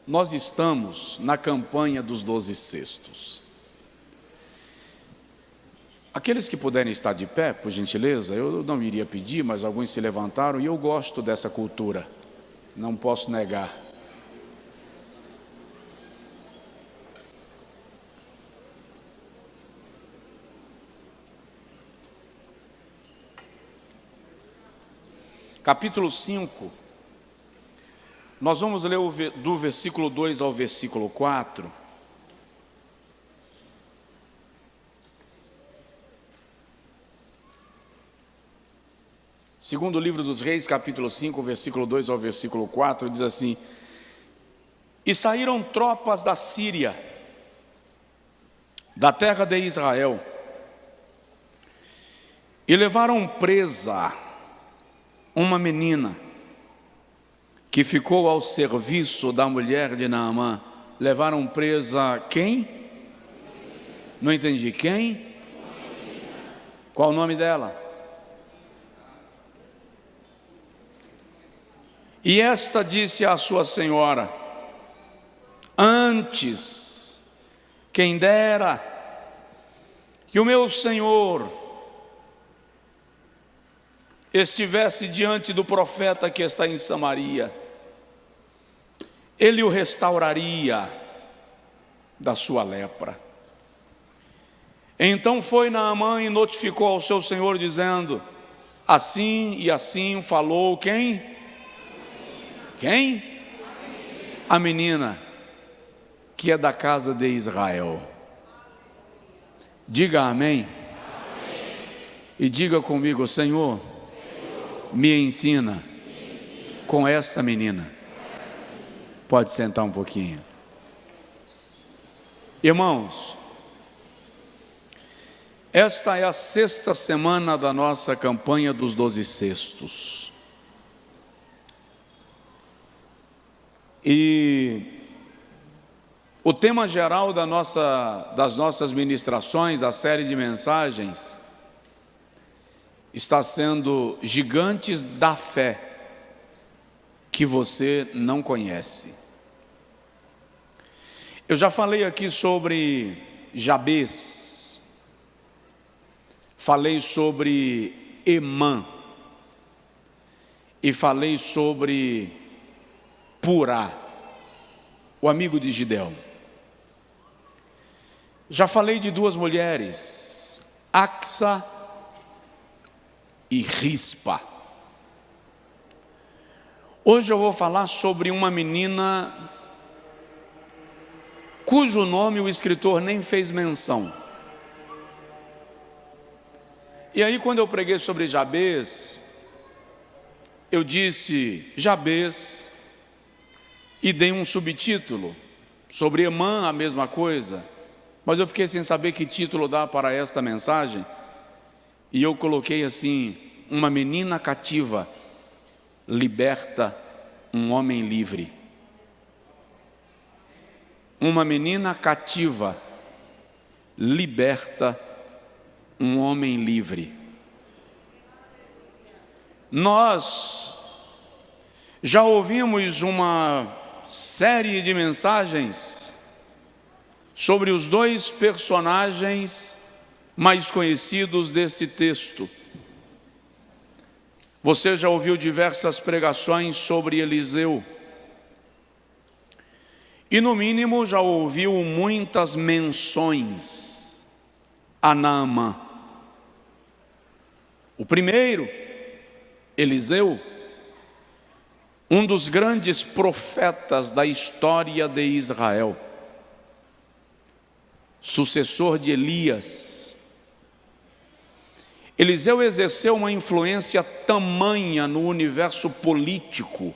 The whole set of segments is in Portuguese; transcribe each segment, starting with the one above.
nós estamos na campanha dos 12 cestos. Aqueles que puderem estar de pé, por gentileza, eu não iria pedir, mas alguns se levantaram e eu gosto dessa cultura, não posso negar. Capítulo 5, nós vamos ler do versículo 2 ao versículo 4. Segundo livro dos Reis, capítulo 5, versículo 2 ao versículo 4, diz assim: E saíram tropas da Síria, da terra de Israel, e levaram presa uma menina que ficou ao serviço da mulher de Naamã. Levaram presa quem? Não entendi, quem? Qual o nome dela? E esta disse à sua senhora: Antes, quem dera que o meu senhor estivesse diante do profeta que está em Samaria, ele o restauraria da sua lepra. Então foi Naamã e notificou ao seu senhor, dizendo: Assim e assim falou quem? Quem? A menina que é da casa de Israel. Diga amém. E diga comigo: Senhor, me ensina com essa menina. Pode sentar um pouquinho. Irmãos, esta é a 6ª semana da nossa campanha dos 12 cestos. E o tema geral das nossas ministrações, da série de mensagens, está sendo gigantes da fé que você não conhece. Eu já falei aqui sobre Jabez, falei sobre Emã e falei sobre Purá, o amigo de Gideão. Já falei de 2 mulheres, Axa e Rispa. Hoje eu vou falar sobre uma menina cujo nome o escritor nem fez menção. E aí, quando eu preguei sobre Jabez, eu disse Jabez e dei um subtítulo. Sobre Emã, a mesma coisa, mas eu fiquei sem saber que título dar para esta mensagem. E eu coloquei assim: uma menina cativa liberta um homem livre. Uma menina cativa liberta um homem livre. Nós já ouvimos uma série de mensagens sobre os 2 personagens mais conhecidos desse texto. Você já ouviu diversas pregações sobre Eliseu. E no mínimo já ouviu muitas menções a Naamã. O primeiro, Eliseu, um dos grandes profetas da história de Israel, sucessor de Elias. Eliseu exerceu uma influência tamanha no universo político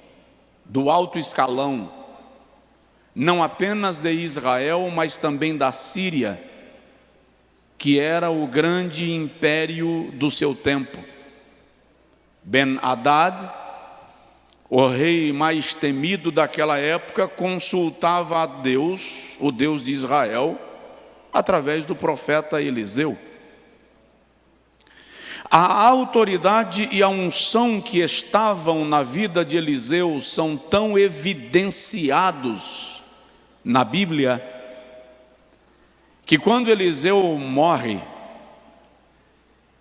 do alto escalão, não apenas de Israel, mas também da Síria, que era o grande império do seu tempo. Ben-Hadad, o rei mais temido daquela época, consultava a Deus, o Deus de Israel, através do profeta Eliseu. A autoridade e a unção que estavam na vida de Eliseu são tão evidenciados na Bíblia que quando Eliseu morre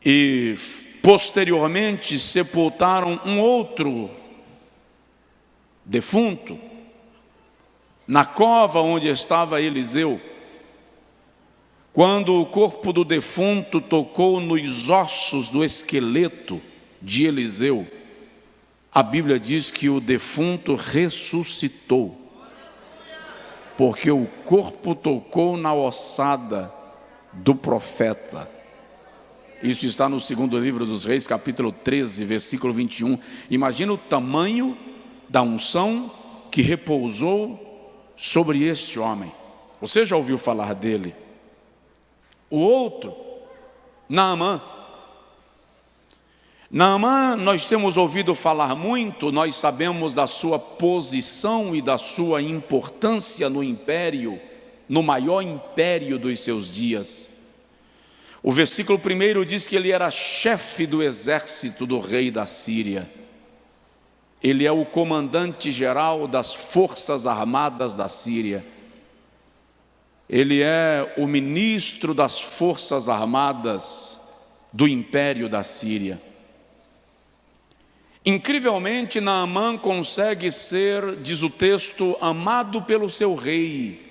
e posteriormente sepultaram um outro defunto na cova onde estava Eliseu, quando o corpo do defunto tocou nos ossos do esqueleto de Eliseu, a Bíblia diz que o defunto ressuscitou, porque o corpo tocou na ossada do profeta. Isso está no segundo livro dos Reis, capítulo 13, versículo 21. Imagina o tamanho da unção que repousou sobre este homem. Você já ouviu falar dele? O outro, Naamã. Naamã, nós temos ouvido falar muito, nós sabemos da sua posição e da sua importância no império, no maior império dos seus dias. O versículo 1 diz que ele era chefe do exército do rei da Síria. Ele é o comandante geral das forças armadas da Síria. Ele é o ministro das forças armadas do império da Síria. Incrivelmente, Naamã consegue ser, diz o texto, amado pelo seu rei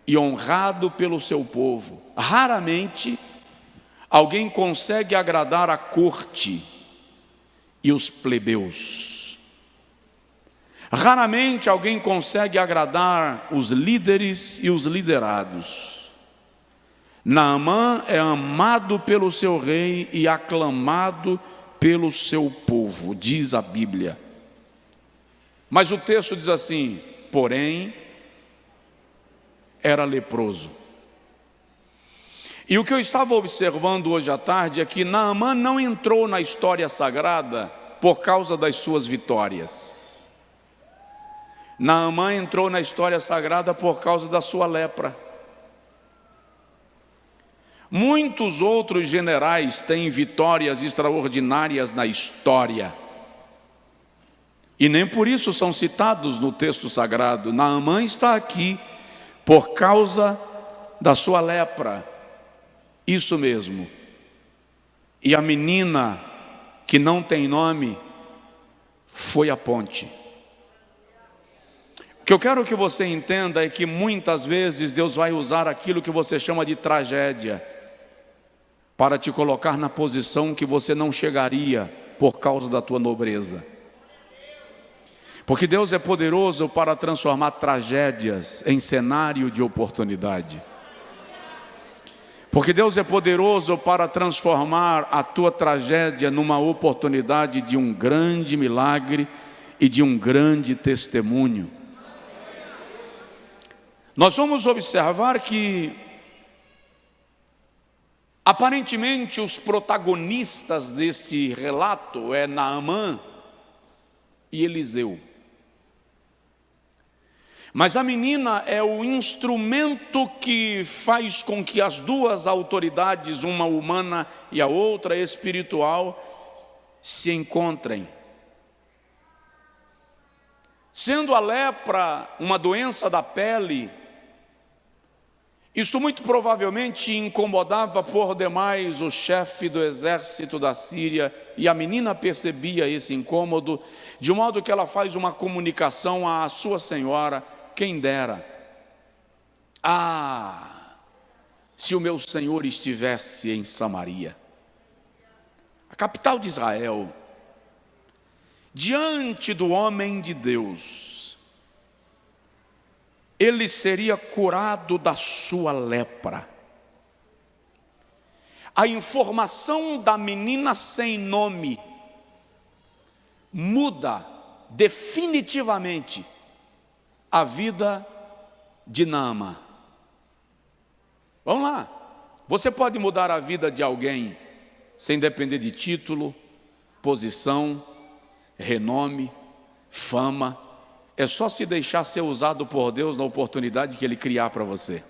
e honrado pelo seu povo. Raramente alguém consegue agradar a corte e os plebeus. Raramente alguém consegue agradar os líderes e os liderados. Naamã é amado pelo seu rei e aclamado pelo seu povo, diz a Bíblia. Mas o texto diz assim: porém, era leproso. E o que eu estava observando hoje à tarde é que Naamã não entrou na história sagrada por causa das suas vitórias. Naamã entrou na história sagrada por causa da sua lepra. Muitos outros generais têm vitórias extraordinárias na história, e nem por isso são citados no texto sagrado. Naamã está aqui por causa da sua lepra, isso mesmo. E a menina que não tem nome foi a ponte. O que eu quero que você entenda é que muitas vezes Deus vai usar aquilo que você chama de tragédia para te colocar na posição que você não chegaria por causa da tua nobreza. Porque Deus é poderoso para transformar tragédias em cenário de oportunidade. Porque Deus é poderoso para transformar a tua tragédia numa oportunidade de um grande milagre e de um grande testemunho. Nós vamos observar que aparentemente os protagonistas deste relato é Naamã e Eliseu. Mas a menina é o instrumento que faz com que as duas autoridades, uma humana e a outra espiritual, se encontrem. Sendo a lepra uma doença da pele, isto muito provavelmente incomodava por demais o chefe do exército da Síria, e a menina percebia esse incômodo, de modo que ela faz uma comunicação à sua senhora: quem dera, se o meu senhor estivesse em Samaria, a capital de Israel, diante do homem de Deus, ele seria curado da sua lepra. A informação da menina sem nome muda definitivamente a vida de Naamã. Vamos lá, você pode mudar a vida de alguém sem depender de título, posição, renome, fama. É só se deixar ser usado por Deus na oportunidade que Ele criar para você.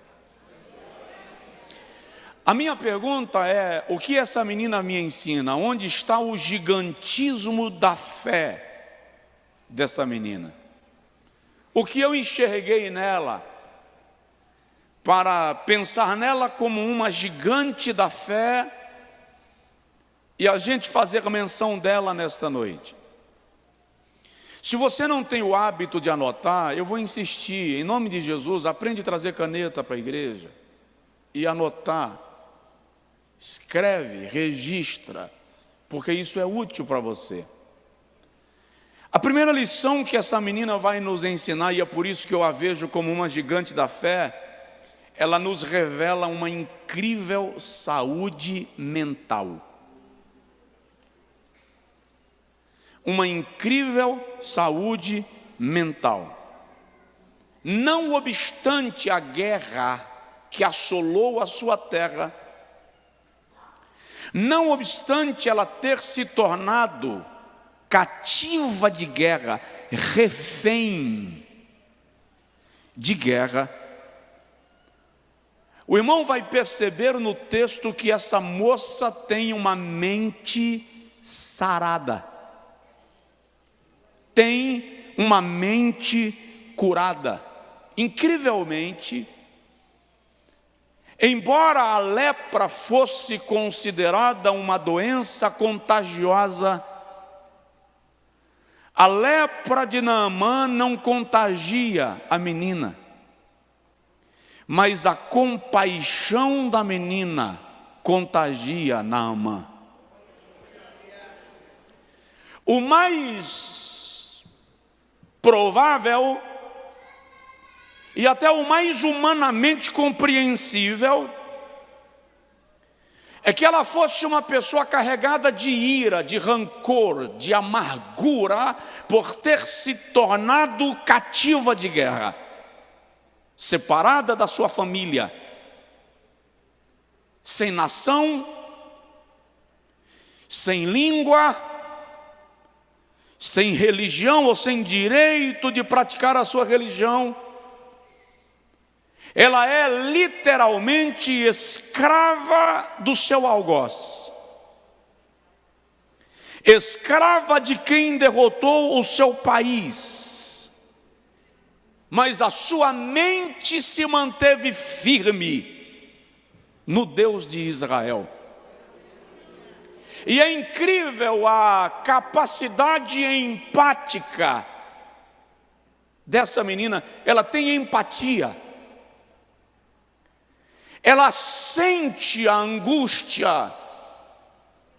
A minha pergunta é: o que essa menina me ensina? Onde está o gigantismo da fé dessa menina? O que eu enxerguei nela para pensar nela como uma gigante da fé e a gente fazer menção dela nesta noite. Se você não tem o hábito de anotar, eu vou insistir, em nome de Jesus, aprende a trazer caneta para a igreja e anotar, escreve, registra, porque isso é útil para você. A primeira lição que essa menina vai nos ensinar, e é por isso que eu a vejo como uma gigante da fé, ela nos revela uma incrível saúde mental. Uma incrível saúde mental. Não obstante a guerra que assolou a sua terra, não obstante ela ter se tornado cativa de guerra, refém de guerra, o irmão vai perceber no texto que essa moça tem uma mente sarada. Tem uma mente curada. Incrivelmente, embora a lepra fosse considerada uma doença contagiosa, a lepra de Naamã não contagia a menina, mas a compaixão da menina contagia Naamã. O mais provável e até o mais humanamente compreensível é que ela fosse uma pessoa carregada de ira, de rancor, de amargura, por ter se tornado cativa de guerra, separada da sua família, sem nação, sem língua, sem religião ou sem direito de praticar a sua religião. Ela é literalmente escrava do seu algoz, escrava de quem derrotou o seu país, mas a sua mente se manteve firme no Deus de Israel. E é incrível a capacidade empática dessa menina. Ela tem empatia. Ela sente a angústia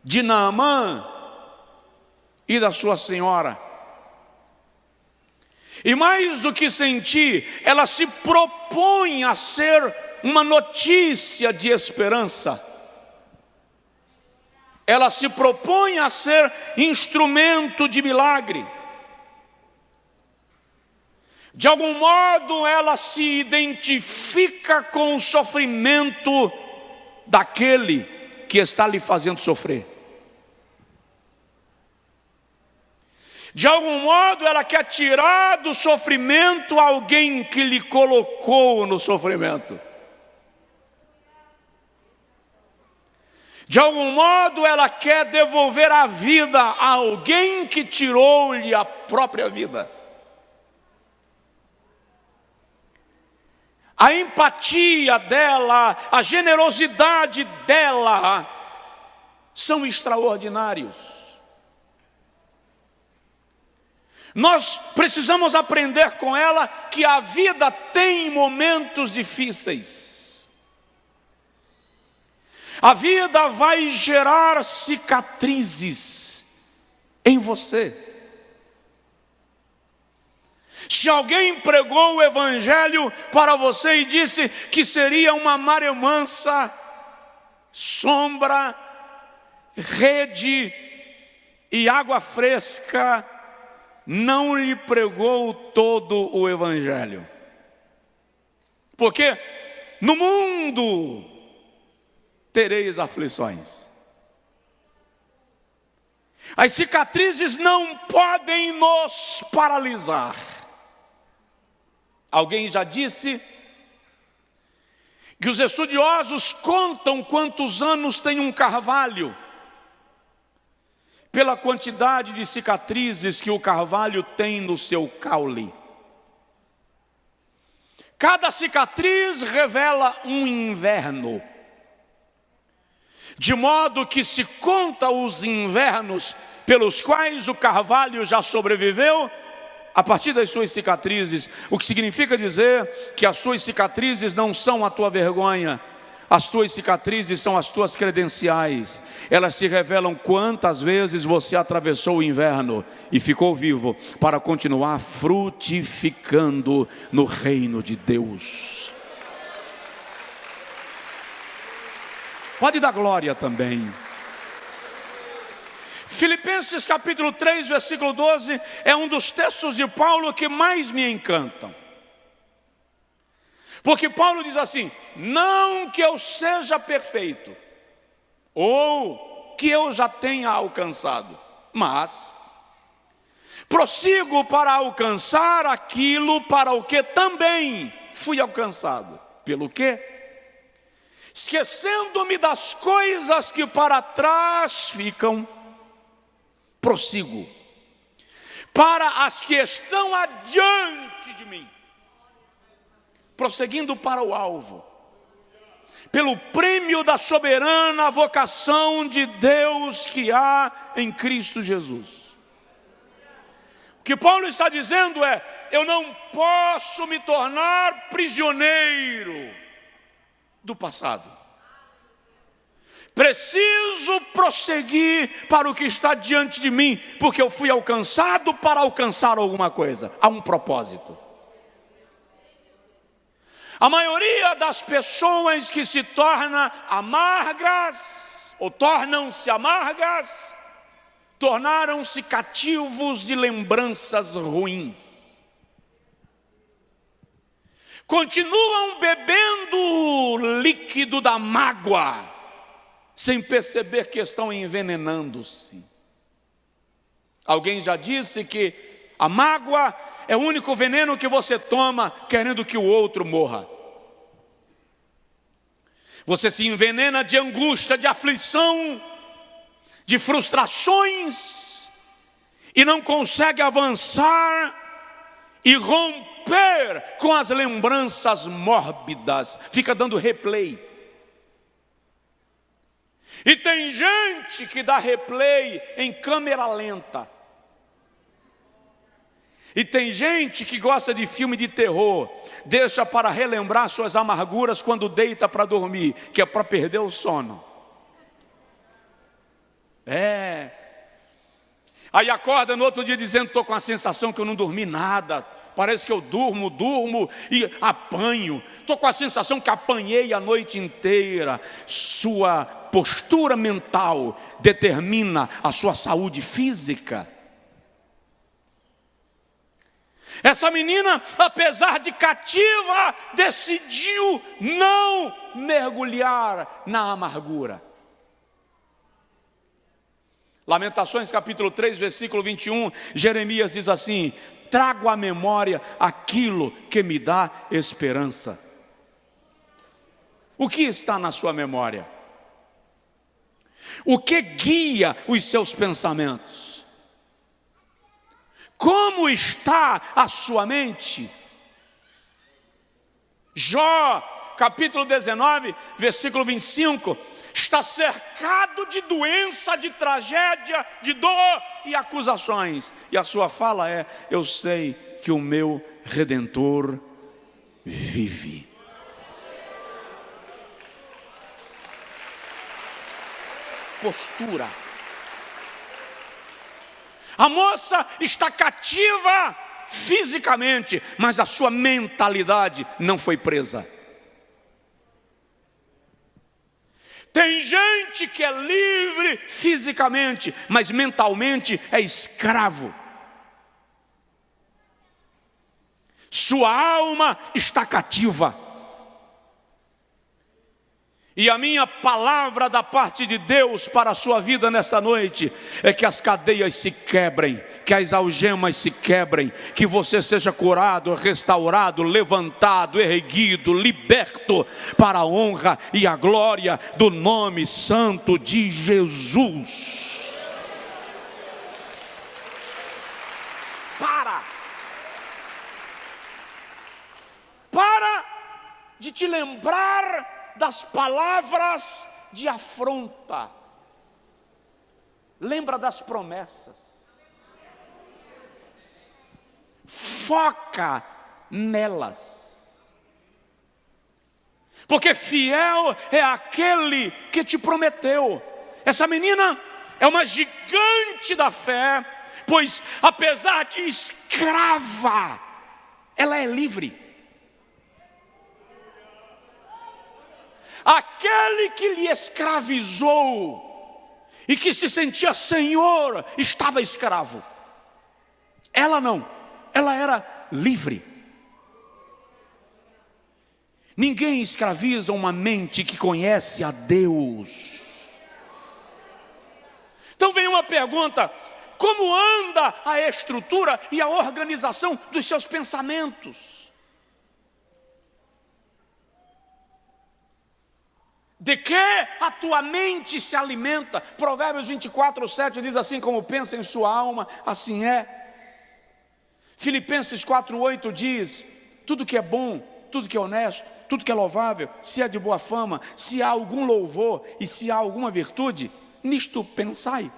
de Naamã e da sua senhora. E mais do que sentir, ela se propõe a ser uma notícia de esperança. Ela se propõe a ser instrumento de milagre. De algum modo ela se identifica com o sofrimento daquele que está lhe fazendo sofrer. De algum modo ela quer tirar do sofrimento alguém que lhe colocou no sofrimento. De algum modo ela quer devolver a vida a alguém que tirou-lhe a própria vida. A empatia dela, a generosidade dela são extraordinários. Nós precisamos aprender com ela que a vida tem momentos difíceis. A vida vai gerar cicatrizes em você. Se alguém pregou o evangelho para você e disse que seria uma maré mansa, sombra, rede e água fresca, não lhe pregou todo o evangelho. Porque no mundo tereis aflições. As cicatrizes não podem nos paralisar. Alguém já disse que os estudiosos contam quantos anos tem um carvalho pela quantidade de cicatrizes que o carvalho tem no seu caule. Cada cicatriz revela um inverno, de modo que se conta os invernos pelos quais o carvalho já sobreviveu a partir das suas cicatrizes, o que significa dizer que as suas cicatrizes não são a tua vergonha, as tuas cicatrizes são as tuas credenciais. Elas te revelam quantas vezes você atravessou o inverno e ficou vivo para continuar frutificando no reino de Deus. Pode dar glória também. Filipenses capítulo 3, versículo 12, é um dos textos de Paulo que mais me encantam. Porque Paulo diz assim: não que eu seja perfeito, ou que eu já tenha alcançado, mas prossigo para alcançar aquilo para o que também fui alcançado. Pelo quê? Esquecendo-me das coisas que para trás ficam, prossigo para as que estão adiante de mim, prosseguindo para o alvo, pelo prêmio da soberana vocação de Deus que há em Cristo Jesus. O que Paulo está dizendo é: eu não posso me tornar prisioneiro do passado. Preciso prosseguir para o que está diante de mim, porque eu fui alcançado para alcançar alguma coisa. Há um propósito. A maioria das pessoas que se tornam amargas, ou tornam-se amargas, tornaram-se cativos de lembranças ruins. Continuam bebendo o líquido da mágoa, sem perceber que estão envenenando-se. Alguém já disse que a mágoa é o único veneno que você toma querendo que o outro morra. Você se envenena de angústia, de aflição, de frustrações, e não consegue avançar e romper com as lembranças mórbidas. Fica dando replay. E tem gente que dá replay em câmera lenta. E tem gente que gosta de filme de terror, deixa para relembrar suas amarguras quando deita para dormir, que é para perder o sono. Aí acorda no outro dia dizendo: estou com a sensação que eu não dormi nada. Parece que eu durmo e apanho. Estou com a sensação que apanhei a noite inteira. Sua postura mental determina a sua saúde física. Essa menina, apesar de cativa, decidiu não mergulhar na amargura. Lamentações capítulo 3, versículo 21, Jeremias diz assim: trago à memória aquilo que me dá esperança. O que está na sua memória? O que guia os seus pensamentos? Como está a sua mente? Jó, capítulo 19, versículo 25, está cercado de doença, de tragédia, de dor e acusações. E a sua fala é: eu sei que o meu Redentor vive. Postura. A moça está cativa fisicamente, mas a sua mentalidade não foi presa. Tem gente que é livre fisicamente, mas mentalmente é escravo. Sua alma está cativa. E a minha palavra da parte de Deus para a sua vida nesta noite é que as cadeias se quebrem, que as algemas se quebrem, que você seja curado, restaurado, levantado, erguido, liberto para a honra e a glória do nome santo de Jesus. Para de te lembrar das palavras de afronta. Lembra das promessas. Foca nelas. Porque fiel é aquele que te prometeu. Essa menina é uma gigante da fé, pois apesar de escrava, ela é livre. Aquele que lhe escravizou e que se sentia senhor, estava escravo. Ela não, ela era livre. Ninguém escraviza uma mente que conhece a Deus. Então vem uma pergunta: como anda a estrutura e a organização dos seus pensamentos? De que a tua mente se alimenta? Provérbios 24:7 diz assim: como pensa em sua alma, assim é. Filipenses 4:8 diz: tudo que é bom, tudo que é honesto, tudo que é louvável, se é de boa fama, se há algum louvor e se há alguma virtude, nisto pensai.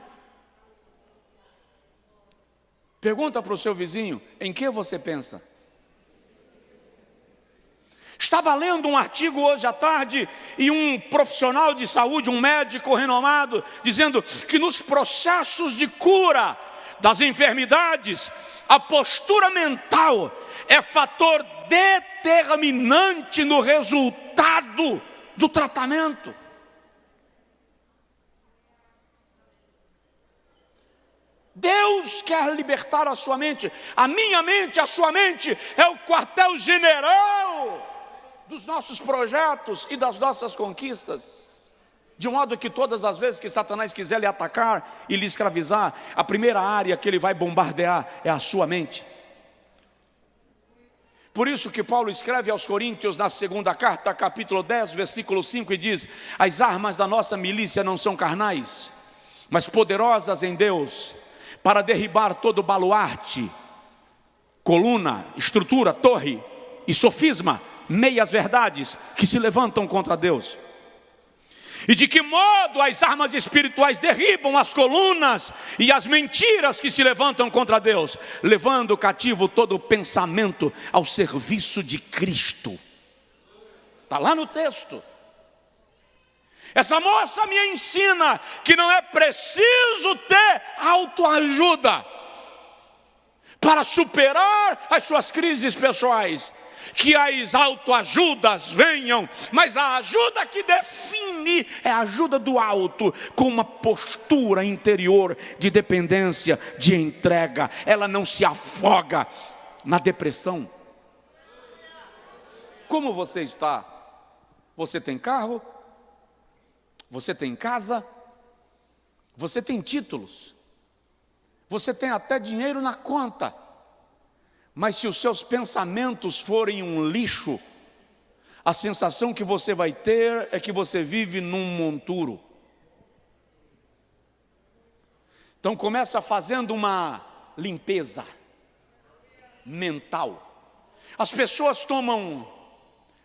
Pergunta para o seu vizinho: em que você pensa? Estava lendo um artigo hoje à tarde e um profissional de saúde, um médico renomado, dizendo que nos processos de cura das enfermidades, a postura mental é fator determinante no resultado do tratamento. Deus quer libertar a sua mente. A minha mente, a sua mente é o quartel-general dos nossos projetos e das nossas conquistas, de modo que todas as vezes que Satanás quiser lhe atacar e lhe escravizar, a primeira área que ele vai bombardear é a sua mente. Por isso que Paulo escreve aos Coríntios na segunda carta, capítulo 10, versículo 5, e diz: as armas da nossa milícia não são carnais, mas poderosas em Deus, para derribar todo baluarte, coluna, estrutura, torre e sofisma, meias verdades que se levantam contra Deus. E de que modo as armas espirituais derribam as colunas e as mentiras que se levantam contra Deus, levando cativo todo pensamento ao serviço de Cristo. Está lá no texto. Essa moça me ensina que não é preciso ter autoajuda para superar as suas crises pessoais. Que as autoajudas venham, mas a ajuda que define é a ajuda do alto, com uma postura interior de dependência, de entrega. Ela não se afoga na depressão. Como você está? Você tem carro? Você tem casa? Você tem títulos? Você tem até dinheiro na conta? Mas se os seus pensamentos forem um lixo, a sensação que você vai ter é que você vive num monturo. Então começa fazendo uma limpeza mental. As pessoas tomam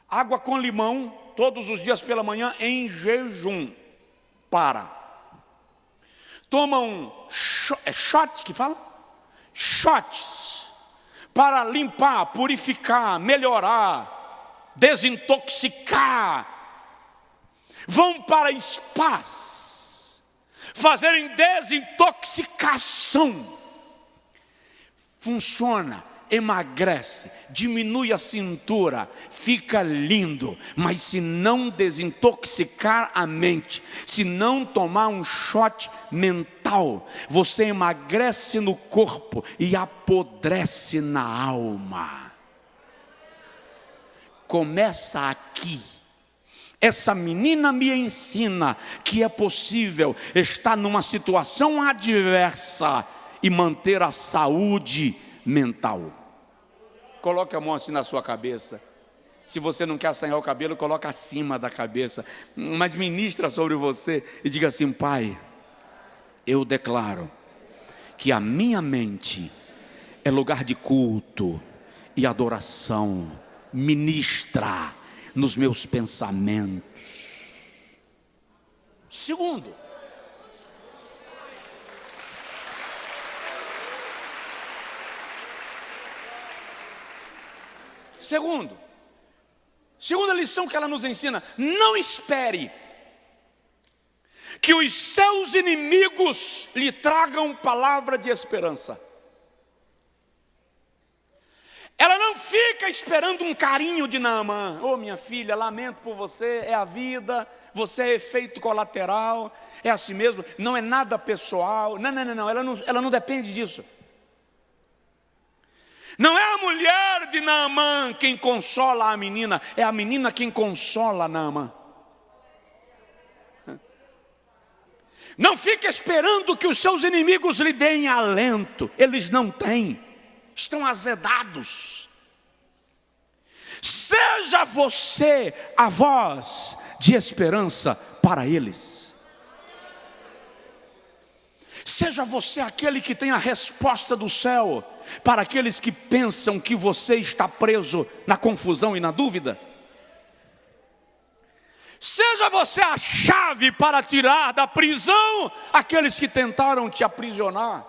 água com limão todos os dias pela manhã em jejum. Tomam shot que fala? Shots. Para limpar, purificar, melhorar, desintoxicar. Vão para spas, fazerem desintoxicação. Funciona, emagrece, diminui a cintura, fica lindo. Mas se não desintoxicar a mente, se não tomar um shot mental, você emagrece no corpo e apodrece na alma. Começa aqui. Essa menina me ensina que é possível estar numa situação adversa e manter a saúde mental. Coloque a mão assim na sua cabeça. Se você não quer assanhar o cabelo, coloca acima da cabeça. Mas ministra sobre você e diga assim: Pai, eu declaro que a minha mente é lugar de culto e adoração. Ministra nos meus pensamentos. Segundo, segunda lição que ela nos ensina: não espere que os seus inimigos lhe tragam palavra de esperança. Ela não fica esperando um carinho de Naamã. Ô minha filha, lamento por você, é a vida, você é efeito colateral, é assim mesmo, não é nada pessoal. Não, ela não depende disso. Não é a mulher de Naamã quem consola a menina, é a menina quem consola Naamã. Não fique esperando que os seus inimigos lhe deem alento, eles não têm, estão azedados. Seja você a voz de esperança para eles. Seja você aquele que tem a resposta do céu para aqueles que pensam que você está preso na confusão e na dúvida. Seja você a chave para tirar da prisão aqueles que tentaram te aprisionar.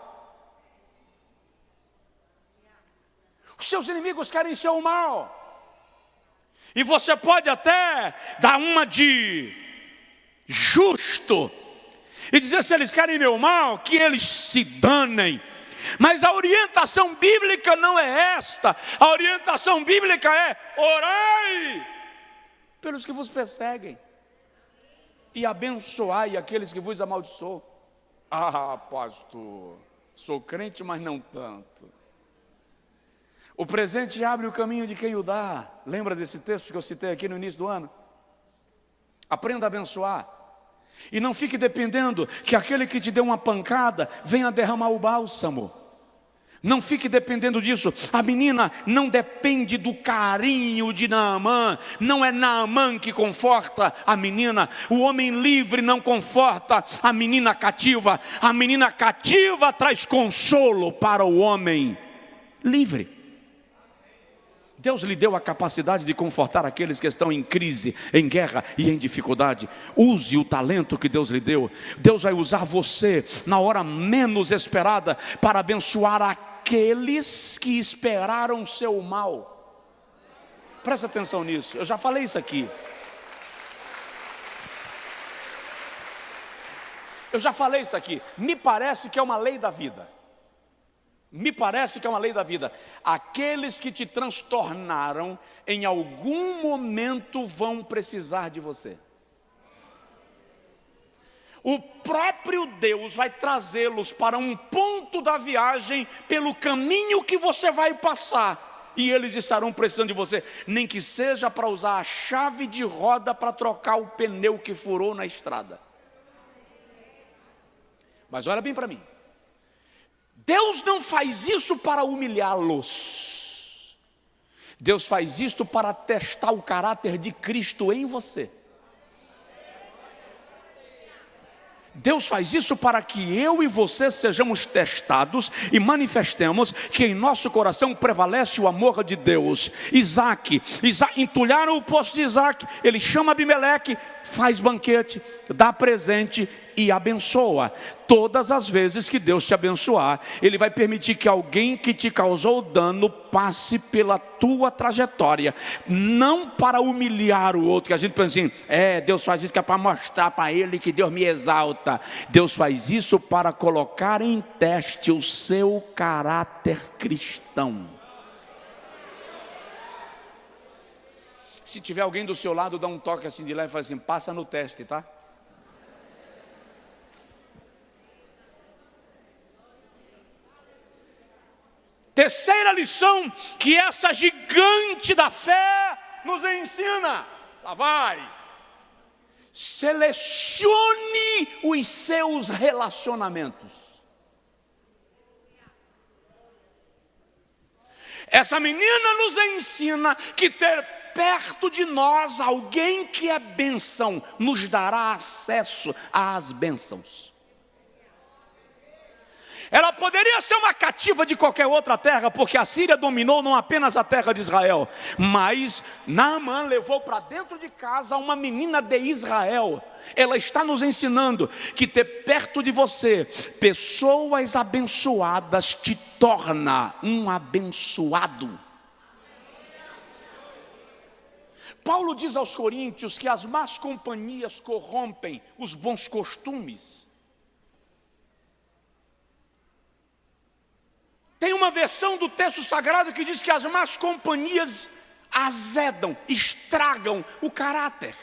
Os seus inimigos querem seu mal. E você pode até dar uma de justo e dizer: se eles querem meu mal, que eles se danem. Mas a orientação bíblica não é esta. A orientação bíblica é: orai pelos que vos perseguem e abençoai aqueles que vos amaldiçoam. Ah, pastor, sou crente, mas não tanto. O presente abre o caminho de quem o dá. Lembra desse texto que eu citei aqui no início do ano? Aprenda a abençoar. E não fique dependendo que aquele que te deu uma pancada venha derramar o bálsamo. Não fique dependendo disso. A menina não depende do carinho de Naamã. Não é Naamã que conforta a menina. O homem livre não conforta a menina cativa. A menina cativa traz consolo para o homem livre. Deus lhe deu a capacidade de confortar aqueles que estão em crise, em guerra e em dificuldade. Use o talento que Deus lhe deu. Deus vai usar você na hora menos esperada para abençoar aqueles que esperaram seu mal. Presta atenção nisso, eu já falei isso aqui. Me parece que é uma lei da vida. Aqueles que te transtornaram, em algum momento vão precisar de você. O próprio Deus vai trazê-los para um ponto da viagem, pelo caminho que você vai passar, e eles estarão precisando de você, nem que seja para usar a chave de roda para trocar o pneu que furou na estrada. Mas olha bem para mim. Deus não faz isso para humilhá-los. Deus faz isso para testar o caráter de Cristo em você. Deus faz isso para que eu e você sejamos testados e manifestemos que em nosso coração prevalece o amor de Deus. Isaac, entulharam o poço de Isaac, ele chama Abimeleque, faz banquete, dá presente e abençoa. Todas as vezes que Deus te abençoar, Ele vai permitir que alguém que te causou dano passe pela tua trajetória, não para humilhar o outro, que a gente pensa assim, Deus faz isso que é para mostrar para ele que Deus me exalta. Deus faz isso para colocar em teste o seu caráter cristão. Se tiver alguém do seu lado, dá um toque assim de leve e fala assim, passa no teste, tá? Terceira lição que essa gigante da fé nos ensina. Lá vai. Selecione os seus relacionamentos. Essa menina nos ensina que ter perto de nós alguém que é bênção nos dará acesso às bênçãos. Ela poderia ser uma cativa de qualquer outra terra, porque a Síria dominou não apenas a terra de Israel, mas Naamã levou para dentro de casa uma menina de Israel. Ela está nos ensinando que ter perto de você pessoas abençoadas te torna um abençoado. Paulo diz aos coríntios que as más companhias corrompem os bons costumes. Tem uma versão do texto sagrado que diz que as más companhias azedam, estragam o caráter.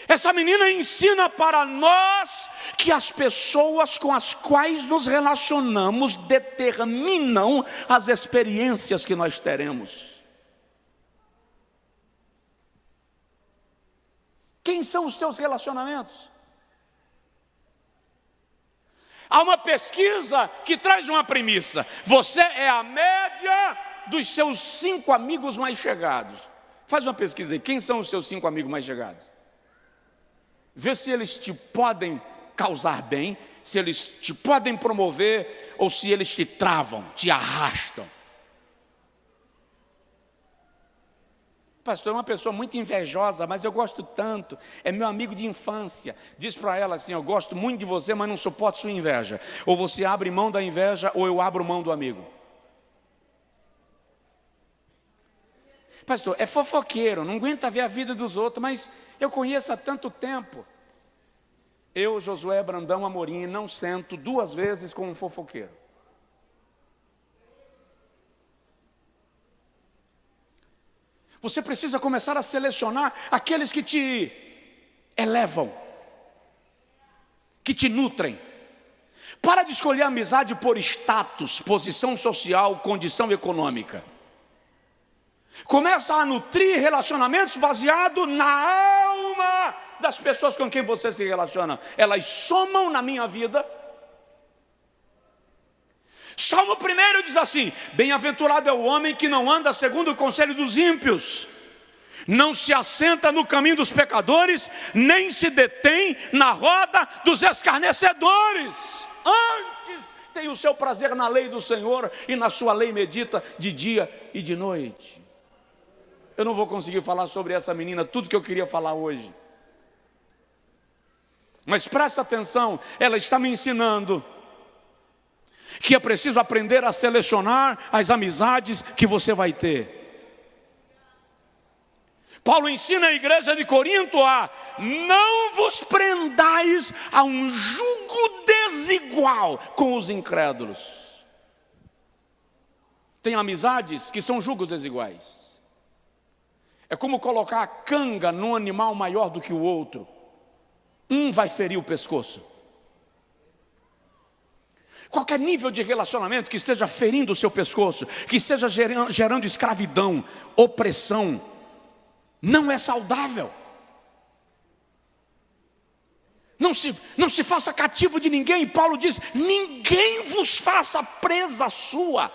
Essa menina ensina para nós que as pessoas com as quais nos relacionamos determinam as experiências que nós teremos. Quem são os teus relacionamentos? Há uma pesquisa que traz uma premissa: você é a média dos seus 5 amigos mais chegados. Faz uma pesquisa aí, quem são os seus 5 amigos mais chegados? Vê se eles te podem causar bem, se eles te podem promover, ou se eles te travam, te arrastam. Pastor, é uma pessoa muito invejosa, mas eu gosto tanto, é meu amigo de infância. Diz para ela assim: eu gosto muito de você, mas não suporto sua inveja. Ou você abre mão da inveja, ou eu abro mão do amigo. Pastor, é fofoqueiro, não aguenta ver a vida dos outros, mas eu conheço há tanto tempo. Eu, Josué Brandão Amorim, não sento 2 vezes com um fofoqueiro. Você precisa começar a selecionar aqueles que te elevam, que te nutrem. Para de escolher amizade por status, posição social, condição econômica. Começa a nutrir relacionamentos baseados na alma das pessoas com quem você se relaciona. Elas somam na minha vida. Salmo 1 diz assim: bem-aventurado é o homem que não anda segundo o conselho dos ímpios, não se assenta no caminho dos pecadores, nem se detém na roda dos escarnecedores. Antes tem o seu prazer na lei do Senhor, e na sua lei medita de dia e de noite. Eu não vou conseguir falar sobre essa menina tudo que eu queria falar hoje, mas presta atenção, ela está me ensinando que é preciso aprender a selecionar as amizades que você vai ter. Paulo ensina a igreja de Corinto a não vos prendais a um jugo desigual com os incrédulos. Tem amizades que são jugos desiguais. É como colocar a canga num animal maior do que o outro. Um vai ferir o pescoço. Qualquer nível de relacionamento que esteja ferindo o seu pescoço, que esteja gerando escravidão, opressão, não é saudável. Não se faça cativo de ninguém. Paulo diz: ninguém vos faça presa sua.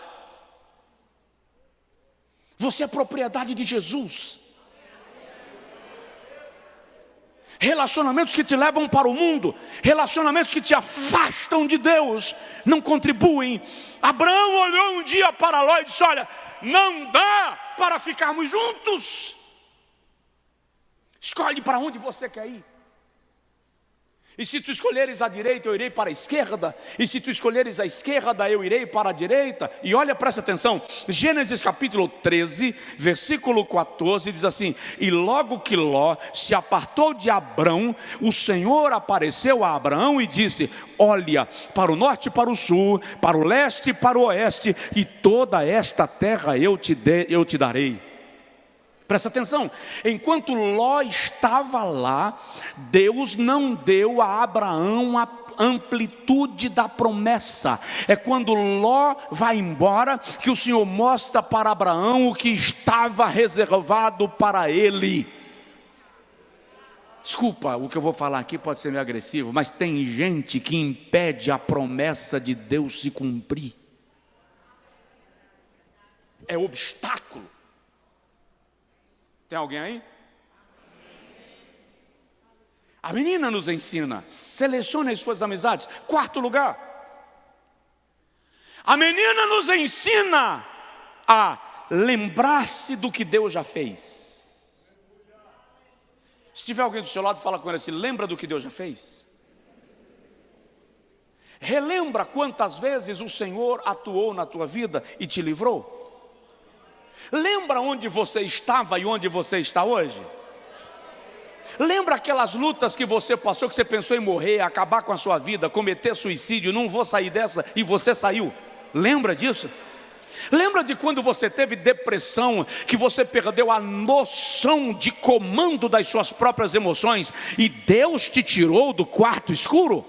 Você é propriedade de Jesus. Relacionamentos que te levam para o mundo, relacionamentos que te afastam de Deus, não contribuem. Abraão olhou um dia para Ló e disse: olha, não dá para ficarmos juntos. Escolhe para onde você quer ir. E se tu escolheres a direita, eu irei para a esquerda. E se tu escolheres a esquerda, eu irei para a direita. E olha, presta atenção, Gênesis capítulo 13, versículo 14, diz assim: e logo que Ló se apartou de Abrão, o Senhor apareceu a Abraão e disse: olha para o norte e para o sul, para o leste e para o oeste, e toda esta terra eu te darei. Presta atenção, enquanto Ló estava lá, Deus não deu a Abraão a amplitude da promessa. É quando Ló vai embora que o Senhor mostra para Abraão o que estava reservado para ele. Desculpa, o que eu vou falar aqui pode ser meio agressivo, mas tem gente que impede a promessa de Deus se cumprir. É obstáculo. Tem alguém aí? A menina nos ensina, selecione as suas amizades. Quarto lugar, a menina nos ensina a lembrar-se do que Deus já fez. Se tiver alguém do seu lado, fala com ele assim: lembra do que Deus já fez? Relembra quantas vezes o Senhor atuou na tua vida e te livrou? Lembra onde você estava e onde você está hoje? Lembra aquelas lutas que você passou, que você pensou em morrer, acabar com a sua vida, cometer suicídio, não vou sair dessa, e você saiu? Lembra disso? Lembra de quando você teve depressão, que você perdeu a noção de comando das suas próprias emoções e Deus te tirou do quarto escuro?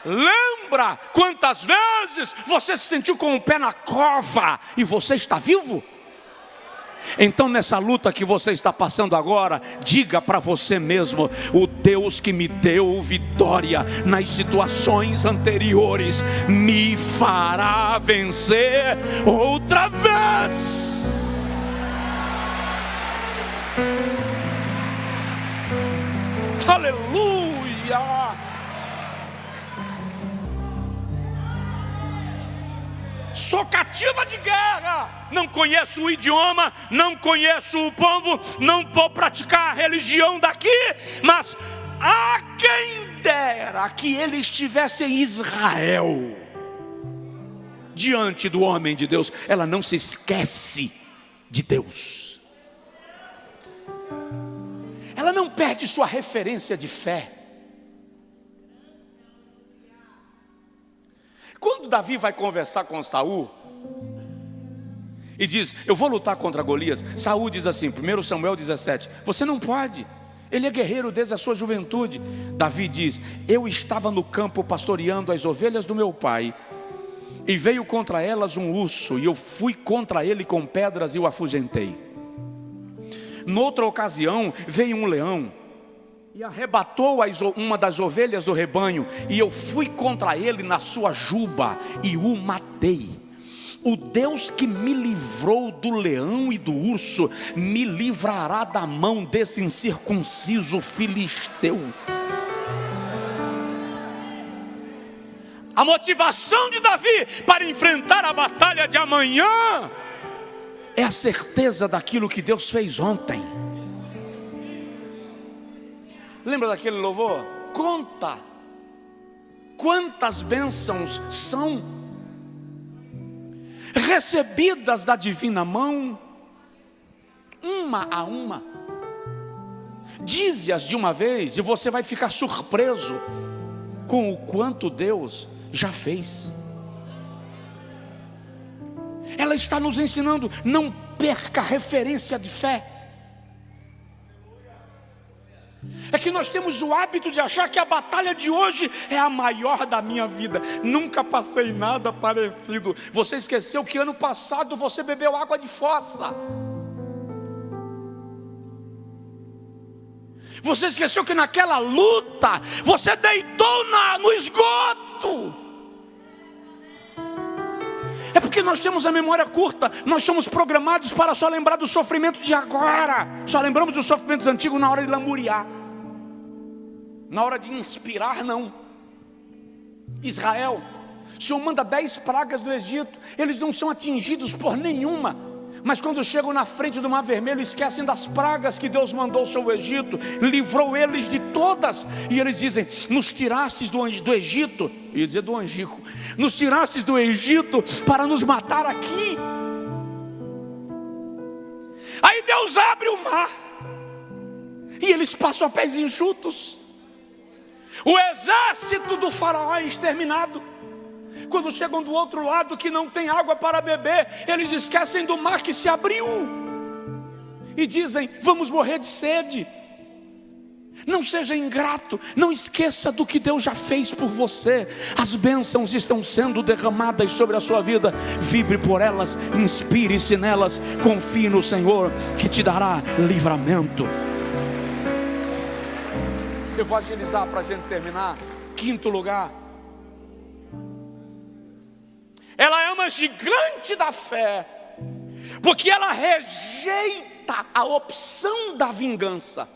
Lembra quantas vezes você se sentiu com o pé na cova e você está vivo? Então nessa luta que você está passando agora, diga para você mesmo: o Deus que me deu vitória nas situações anteriores me fará vencer outra vez. Aleluia! Sou cativa de guerra, não conheço o idioma, não conheço o povo, não vou praticar a religião daqui, mas a quem dera que ele estivesse em Israel, diante do homem de Deus. Ela não se esquece de Deus, ela não perde sua referência de fé. Quando Davi vai conversar com Saul e diz: eu vou lutar contra Golias, Saul diz assim, 1 Samuel 17: você não pode, ele é guerreiro desde a sua juventude. Davi diz: eu estava no campo pastoreando as ovelhas do meu pai, e veio contra elas um urso, e eu fui contra ele com pedras e o afugentei. Noutra ocasião veio um leão e arrebatou uma das ovelhas do rebanho, e eu fui contra ele na sua juba e o matei. O Deus que me livrou do leão e do urso me livrará da mão desse incircunciso filisteu. A motivação de Davi para enfrentar a batalha de amanhã é a certeza daquilo que Deus fez ontem. Lembra daquele louvor? Conta quantas bênçãos são recebidas da divina mão, uma a uma. Dize-as de uma vez e você vai ficar surpreso com o quanto Deus já fez. Ela está nos ensinando: não perca a referência de fé. É que nós temos o hábito de achar que a batalha de hoje é a maior da minha vida. Nunca passei nada parecido. Você esqueceu que ano passado você bebeu água de fossa. Você esqueceu que naquela luta você deitou no esgoto. É porque nós temos a memória curta. Nós somos programados para só lembrar do sofrimento de agora. Só lembramos dos sofrimentos antigos na hora de lamuriar. Na hora de inspirar, não. Israel, o Senhor manda 10 pragas do Egito. Eles não são atingidos por nenhuma. Mas quando chegam na frente do Mar Vermelho, esquecem das pragas que Deus mandou sobre o Egito. Livrou eles de todas. E eles dizem: nos tirastes do Egito. Eu ia dizer do Angico. Nos tirastes do Egito para nos matar aqui. Aí Deus abre o mar e eles passam a pés enxutos. O exército do faraó é exterminado. Quando chegam do outro lado que não tem água para beber, eles esquecem do mar que se abriu e dizem: vamos morrer de sede. Não seja ingrato, não esqueça do que Deus já fez por você. As bênçãos estão sendo derramadas sobre a sua vida. Vibre por elas, inspire-se nelas, confie no Senhor que te dará livramento. Eu vou agilizar para a gente terminar. Quinto lugar, ela é uma gigante da fé, porque ela rejeita a opção da vingança.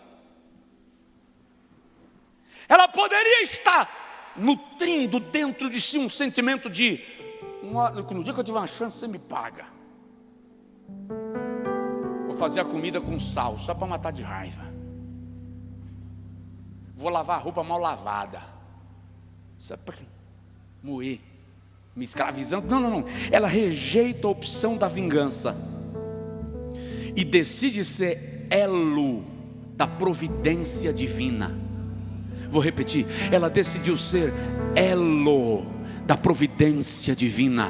Ela poderia estar nutrindo dentro de si um sentimento de: no dia que eu tiver uma chance, você me paga. Vou fazer a comida com sal, só para matar de raiva. Vou lavar a roupa mal lavada, só para moer, me escravizando. Não. Ela rejeita a opção da vingança e decide ser elo da providência divina. Vou repetir, ela decidiu ser elo da providência divina.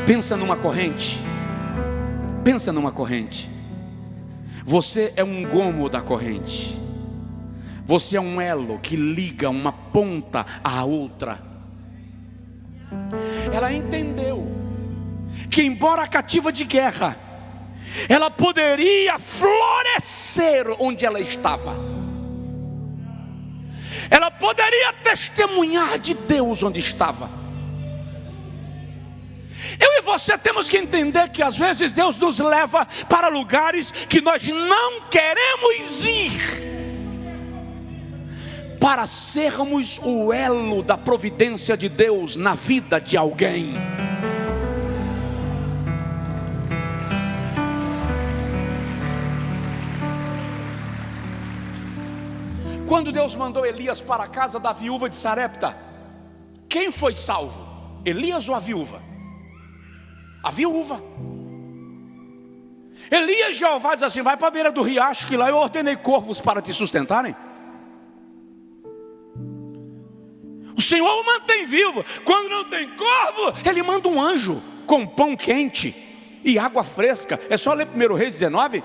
Pensa numa corrente. Pensa numa corrente. Você é um gomo da corrente. Você é um elo que liga uma ponta à outra. Ela entendeu que, embora cativa de guerra, ela poderia florescer onde ela estava. Ela poderia testemunhar de Deus onde estava. Eu e você temos que entender que às vezes Deus nos leva para lugares que nós não queremos ir, para sermos o elo da providência de Deus na vida de alguém. Quando Deus mandou Elias para a casa da viúva de Sarepta, quem foi salvo? Elias ou a viúva? A viúva. Elias, Jeová diz assim: vai para a beira do riacho, que lá eu ordenei corvos para te sustentarem. O Senhor o mantém vivo. Quando não tem corvo, Ele manda um anjo com pão quente e água fresca. É só ler 1 Reis 19.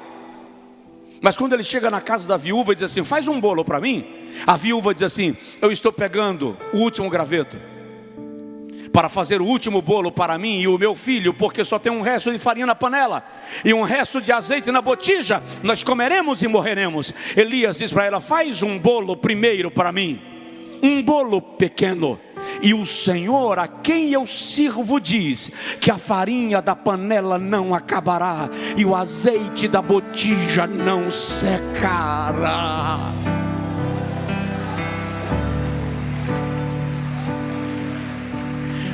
Mas quando ele chega na casa da viúva e diz assim: faz um bolo para mim. A viúva diz assim: eu estou pegando o último graveto para fazer o último bolo para mim e o meu filho, porque só tem um resto de farinha na panela e um resto de azeite na botija. Nós comeremos e morreremos. Elias diz para ela: faz um bolo primeiro para mim, um bolo pequeno. E o Senhor a quem eu sirvo diz que a farinha da panela não acabará e o azeite da botija não secará.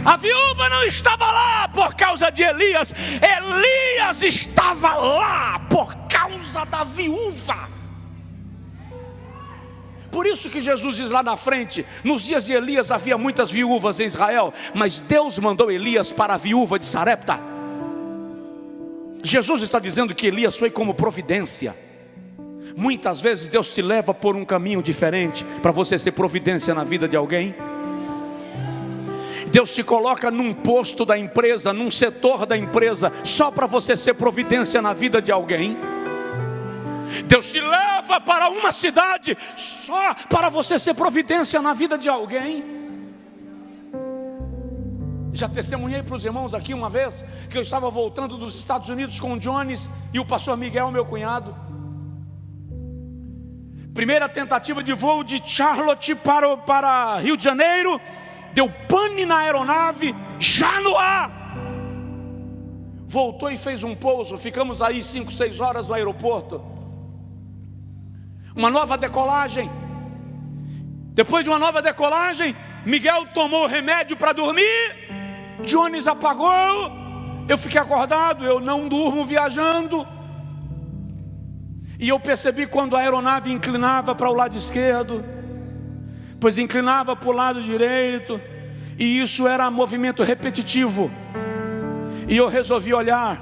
A viúva não estava lá por causa de Elias. Elias estava lá por causa da viúva. Por isso que Jesus diz lá na frente: nos dias de Elias havia muitas viúvas em Israel, mas Deus mandou Elias para a viúva de Sarepta. Jesus está dizendo que Elias foi como providência. Muitas vezes Deus te leva por um caminho diferente para você ser providência na vida de alguém. Deus te coloca num posto da empresa, num setor da empresa, só para você ser providência na vida de alguém. Deus te leva para uma cidade só para você ser providência na vida de alguém. Já testemunhei para os irmãos aqui uma vez que eu estava voltando dos Estados Unidos com o Jones e o pastor Miguel, meu cunhado. Primeira tentativa de voo de Charlotte para Rio de Janeiro, deu pane na aeronave, já no ar. Voltou e fez um pouso, ficamos aí 5, 6 horas no aeroporto. Uma nova decolagem. Depois de uma nova decolagem, Miguel tomou remédio para dormir, Jones apagou, eu fiquei acordado. Eu não durmo viajando. E eu percebi quando a aeronave inclinava para o lado esquerdo, pois inclinava para o lado direito, e isso era movimento repetitivo. E eu resolvi olhar,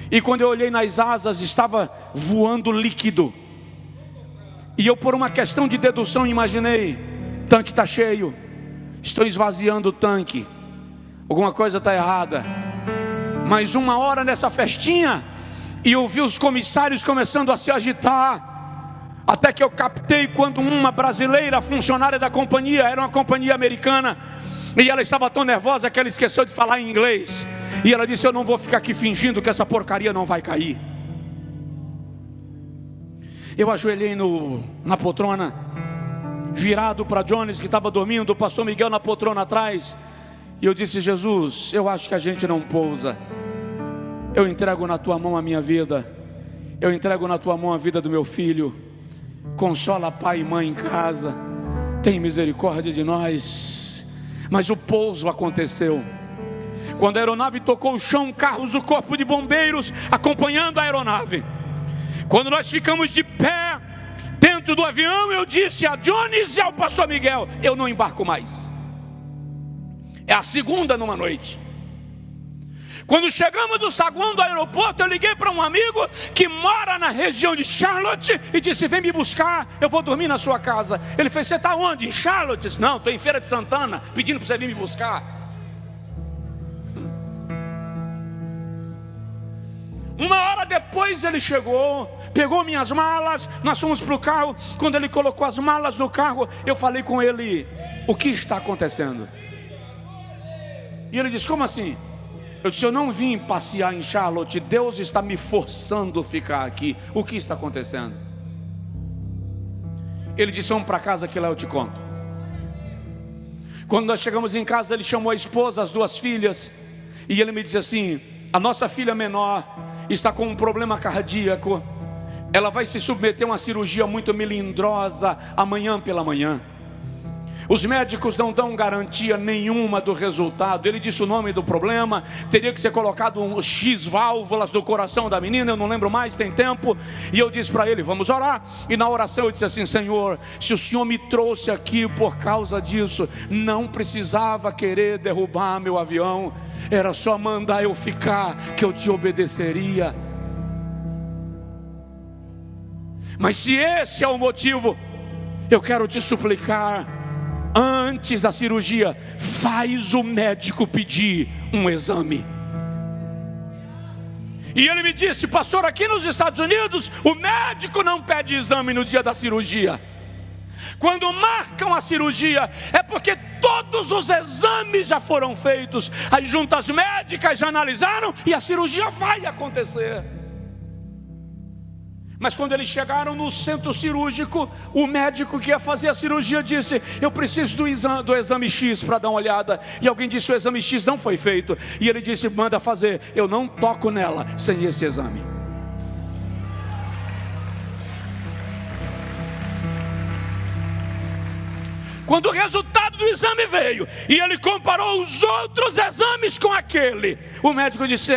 e quando eu olhei nas asas, estava voando líquido. E eu, por uma questão de dedução, imaginei: tanque está cheio, estou esvaziando o tanque, alguma coisa está errada. Mais uma hora nessa festinha, e eu vi os comissários começando a se agitar, até que eu captei quando uma brasileira, funcionária da companhia, era uma companhia americana, e ela estava tão nervosa que ela esqueceu de falar em inglês, e ela disse: eu não vou ficar aqui fingindo que essa porcaria não vai cair. Eu ajoelhei na poltrona, virado para Jones, que estava dormindo, o pastor Miguel na poltrona atrás, e eu disse: Jesus, eu acho que a gente não pousa. Eu entrego na tua mão a minha vida, eu entrego na tua mão a vida do meu filho, consola pai e mãe em casa, tem misericórdia de nós. Mas o pouso aconteceu. Quando a aeronave tocou o chão, carros do corpo de bombeiros acompanhando a aeronave. Quando nós ficamos de pé dentro do avião, eu disse a Jones e ao pastor Miguel: eu não embarco mais. É a segunda numa noite. Quando chegamos do saguão do aeroporto, eu liguei para um amigo que mora na região de Charlotte e disse: vem me buscar, eu vou dormir na sua casa. Ele fez: você está onde? Em Charlotte? Eu disse: não, estou em Feira de Santana, pedindo para você vir me buscar. Uma hora depois ele chegou, pegou minhas malas, nós fomos para o carro. Quando ele colocou as malas no carro, eu falei com ele: o que está acontecendo? E ele disse: como assim? Eu disse: eu não vim passear em Charlotte, Deus está me forçando a ficar aqui. O que está acontecendo? Ele disse: vamos para casa que lá eu te conto. Quando nós chegamos em casa, ele chamou a esposa, as duas filhas, e ele me disse assim: a nossa filha menor está com um problema cardíaco, ela vai se submeter a uma cirurgia muito melindrosa amanhã pela manhã. Os médicos não dão garantia nenhuma do resultado. Ele disse o nome do problema: teria que ser colocado um X válvulas no coração da menina, eu não lembro mais, tem tempo. E eu disse para ele: vamos orar. E na oração eu disse assim: Senhor, se o Senhor me trouxe aqui por causa disso, não precisava querer derrubar meu avião, era só mandar eu ficar, que eu te obedeceria. Mas se esse é o motivo, eu quero te suplicar, antes da cirurgia, faz o médico pedir um exame. E ele me disse: pastor, aqui nos Estados Unidos o médico não pede exame no dia da cirurgia. Quando marcam a cirurgia é porque todos os exames já foram feitos, as juntas médicas já analisaram e a cirurgia vai acontecer. Mas quando eles chegaram no centro cirúrgico, o médico que ia fazer a cirurgia disse: eu preciso do exame X para dar uma olhada. E alguém disse: o exame X não foi feito. E ele disse: manda fazer, eu não toco nela sem esse exame. Quando o resultado do exame veio e ele comparou os outros exames com aquele, o médico disse: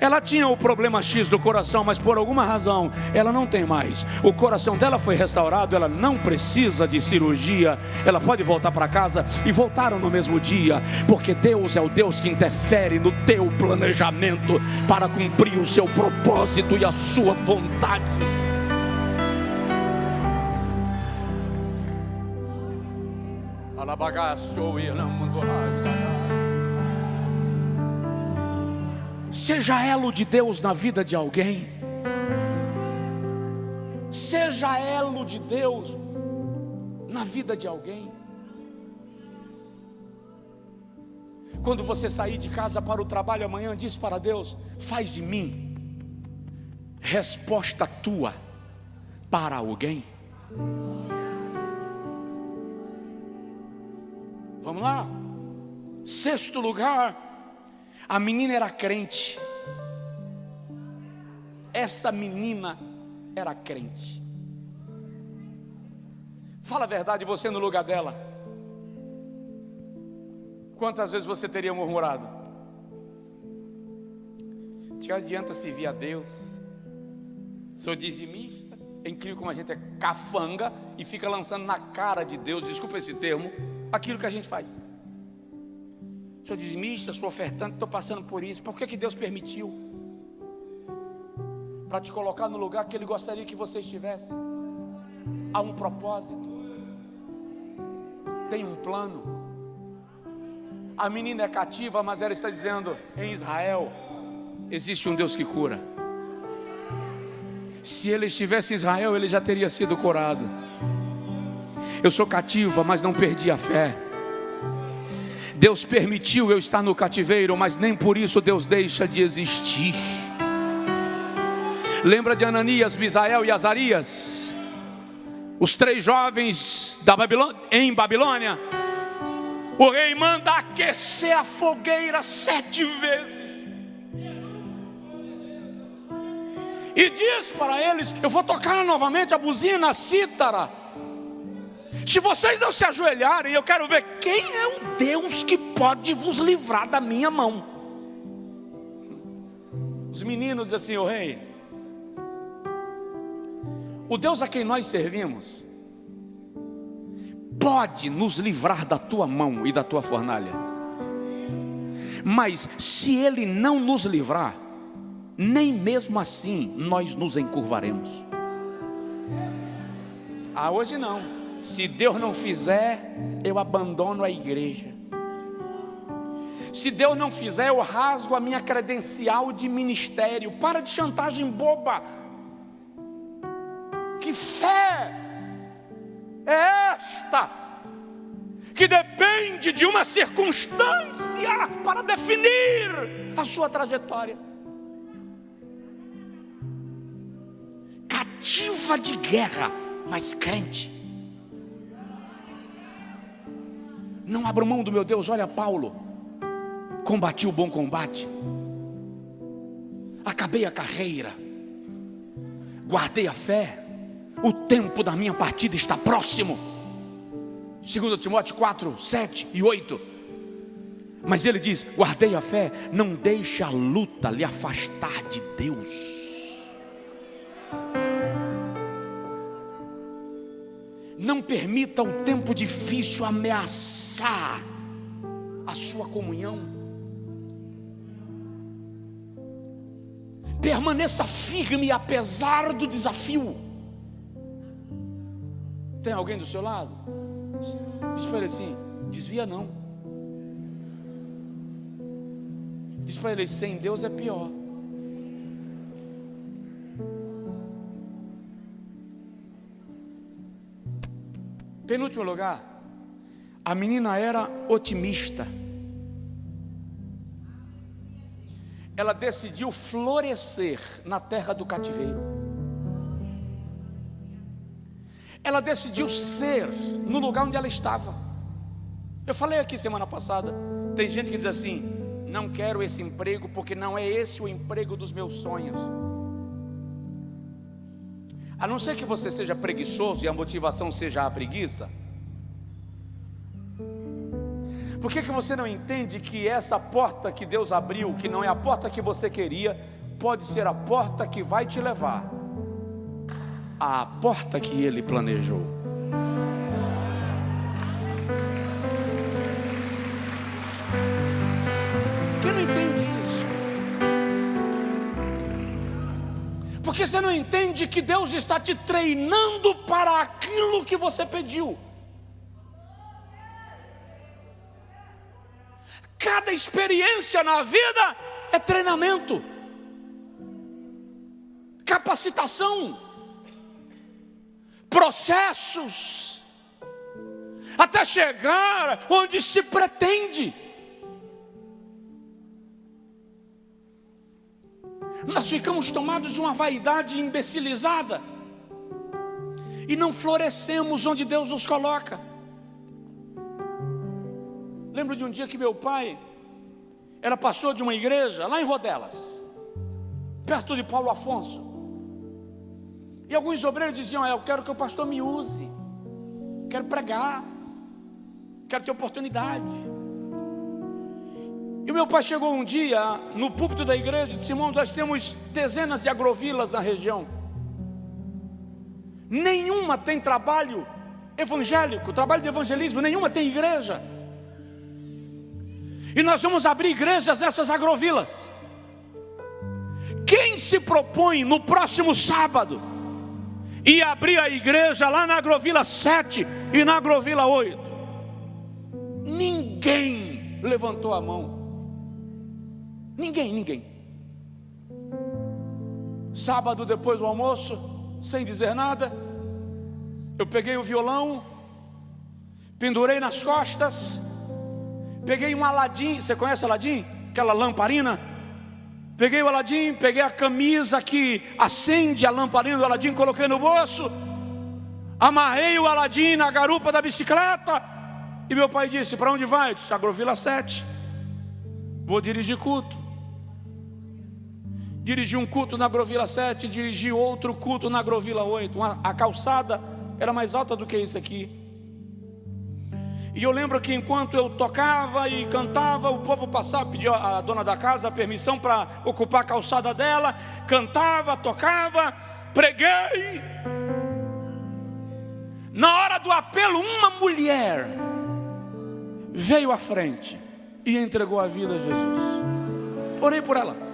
ela tinha o problema X do coração, mas por alguma razão ela não tem mais. O coração dela foi restaurado, ela não precisa de cirurgia, ela pode voltar para casa. E voltaram no mesmo dia, porque Deus é o Deus que interfere no teu planejamento para cumprir o seu propósito e a sua vontade. Seja elo de Deus na vida de alguém. Seja elo de Deus na vida de alguém. Quando você sair de casa para o trabalho amanhã, diz para Deus: faz de mim resposta tua para alguém. Vamos lá. Sexto lugar, a menina era crente. Essa menina era crente. Fala a verdade, você no lugar dela, quantas vezes você teria murmurado? Que adianta servir a Deus? Sou dizimista. É incrível como a gente é cafanga e fica lançando na cara de Deus, desculpa esse termo, aquilo que a gente faz. Sou dizimista, sou ofertante, estou passando por isso. Por que Deus permitiu? Para te colocar no lugar que Ele gostaria que você estivesse. Há um propósito, tem um plano. A menina é cativa, mas ela está dizendo: em Israel existe um Deus que cura. Se ele estivesse em Israel, ele já teria sido curado. Eu sou cativa, mas não perdi a fé. Deus permitiu eu estar no cativeiro, mas nem por isso Deus deixa de existir. Lembra de Ananias, Misael e Azarias? Os 3 jovens em Babilônia. O rei manda aquecer a fogueira 7 vezes. e diz para eles: eu vou tocar novamente a buzina, a cítara. Se vocês não se ajoelharem, eu quero ver quem é o Deus que pode vos livrar da minha mão. Os meninos dizem assim: ô rei, o Deus a quem nós servimos pode nos livrar da tua mão e da tua fornalha, mas se Ele não nos livrar, nem mesmo assim nós nos encurvaremos. Hoje não. Se Deus não fizer, eu abandono a igreja. Se Deus não fizer, eu rasgo a minha credencial de ministério. Para de chantagem boba. Que fé é esta que depende de uma circunstância para definir a sua trajetória? Cativa de guerra, mas crente. Não abro mão do meu Deus. Olha Paulo: combati o bom combate, acabei a carreira, guardei a fé, o tempo da minha partida está próximo. 2 Timóteo 4, 7 e 8. Mas ele diz: guardei a fé, não deixe a luta lhe afastar de Deus. Não permita o tempo difícil ameaçar a sua comunhão. Permaneça firme apesar do desafio. Tem alguém do seu lado? Diz para ele assim: desvia não. Diz para ele: sem Deus é pior. Penúltimo lugar, a menina era otimista. Ela decidiu florescer na terra do cativeiro. Ela decidiu ser no lugar onde ela estava. Eu falei aqui semana passada, tem gente que diz assim: não quero esse emprego porque não é esse o emprego dos meus sonhos. A não ser que você seja preguiçoso e a motivação seja a preguiça. Por que você não entende que essa porta que Deus abriu, que não é a porta que você queria, pode ser a porta que vai te levar à porta que Ele planejou? Quem não entende isso? Porque você não entende que Deus está te treinando para aquilo que você pediu. Cada experiência na vida é treinamento, capacitação, processos, até chegar onde se pretende. Nós ficamos tomados de uma vaidade imbecilizada e não florescemos onde Deus nos coloca. Lembro de um dia que meu pai era pastor de uma igreja lá em Rodelas, perto de Paulo Afonso. E alguns obreiros diziam: eu quero que o pastor me use, quero pregar, quero ter oportunidade. E o meu pai chegou um dia no púlpito da igreja e disse: irmãos, nós temos dezenas de agrovilas na região, nenhuma tem trabalho evangélico, trabalho de evangelismo, nenhuma tem igreja. E nós vamos abrir igrejas nessas agrovilas. Quem se propõe no próximo sábado e abrir a igreja lá na agrovila 7 e na agrovila 8? Ninguém levantou a mão. Ninguém. Sábado depois do almoço, sem dizer nada, eu peguei o violão, pendurei nas costas, peguei um Aladim. Você conhece Aladim? Aquela lamparina. Peguei o Aladim, peguei a camisa que acende a lamparina do Aladim, coloquei no bolso, amarrei o Aladim na garupa da bicicleta. E meu pai disse: para onde vai? Eu disse: agrovila 7, vou dirigir culto. dirigi um culto na Agrovila 7, dirigi outro culto na Agrovila 8. A calçada era mais alta do que isso aqui. E eu lembro que enquanto eu tocava e cantava, o povo passava, pedia à dona da casa a permissão para ocupar a calçada dela. Cantava, tocava, preguei. Na hora do apelo, uma mulher veio à frente e entregou a vida a Jesus. Orei por ela.